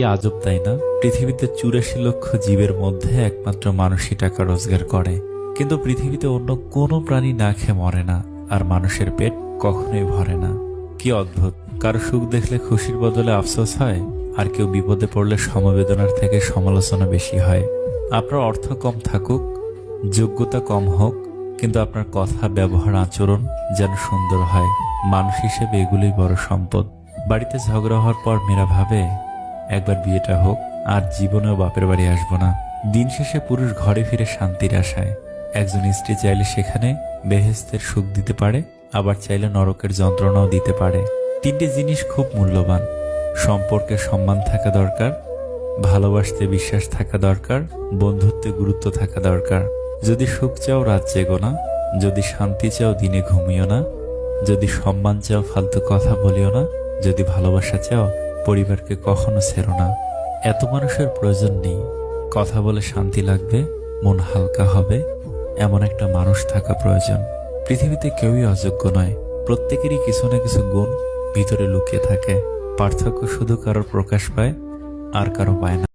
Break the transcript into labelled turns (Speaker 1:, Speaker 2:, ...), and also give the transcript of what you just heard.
Speaker 1: কি আজব তাই না? পৃথিবীতে ৮৪ লক্ষ জীবের মধ্যে একমাত্র মানুষই টাকা রোজগার করে, কিন্তু পৃথিবীতে অন্য কোনো প্রাণী না খেয়ে মরে না, আর মানুষের পেট কখনোই ভরে না। কি অদ্ভুত! কারো সুখ দেখলে খুশির বদলে আফসোস হয়, আর কেউ বিপদে পড়লে সমবেদনার থেকে সমালোচনা বেশি হয়। আপনার অর্থ কম থাকুক, যোগ্যতা কম হোক, কিন্তু আপনার কথা, ব্যবহার, আচরণ যেন সুন্দর হয়। মানুষ হিসেবে এগুলোই বড় সম্পদ। বাড়িতে ঝগড়া হওয়ার পর মেয়েরা ভাবে, একবার বিয়েটা হোক, আর জীবনেও বাপের বাড়ি আসবো না। দিন শেষে পুরুষ ঘরে ফিরে শান্তির আশায়। একজন স্ত্রী চাইলে সেখানে বেহেশতের সুখ দিতে পারে, আবার চাইলে নরকের যন্ত্রণাও দিতে পারে। তিনটি জিনিস খুব মূল্যবান: সম্পর্কে সম্মান থাকা দরকার, ভালোবাসতে বিশ্বাস থাকা দরকার, বন্ধুত্বে গুরুত্ব থাকা দরকার। যদি সুখ চাও রাত জেগো না, যদি শান্তি চাও দিনে ঘুমিও না, যদি সম্মান চাও ফালতু কথা বলিও না, যদি ভালোবাসা চাও পরিবারকে কখনো ছেড়ো না। এত মানুষের প্রয়োজন নেই, কথা বলে শান্তি লাগবে, মন হালকা হবে, এমন একটা মানুষ থাকা প্রয়োজন। পৃথিবীতে কেউই অযোগ্য নয়, প্রত্যেকেরই কিছু না কিছু গুণ ভিতরে লুকিয়ে থাকে। পার্থক্য শুধু কারোর প্রকাশ পায় আর কারো পায় না।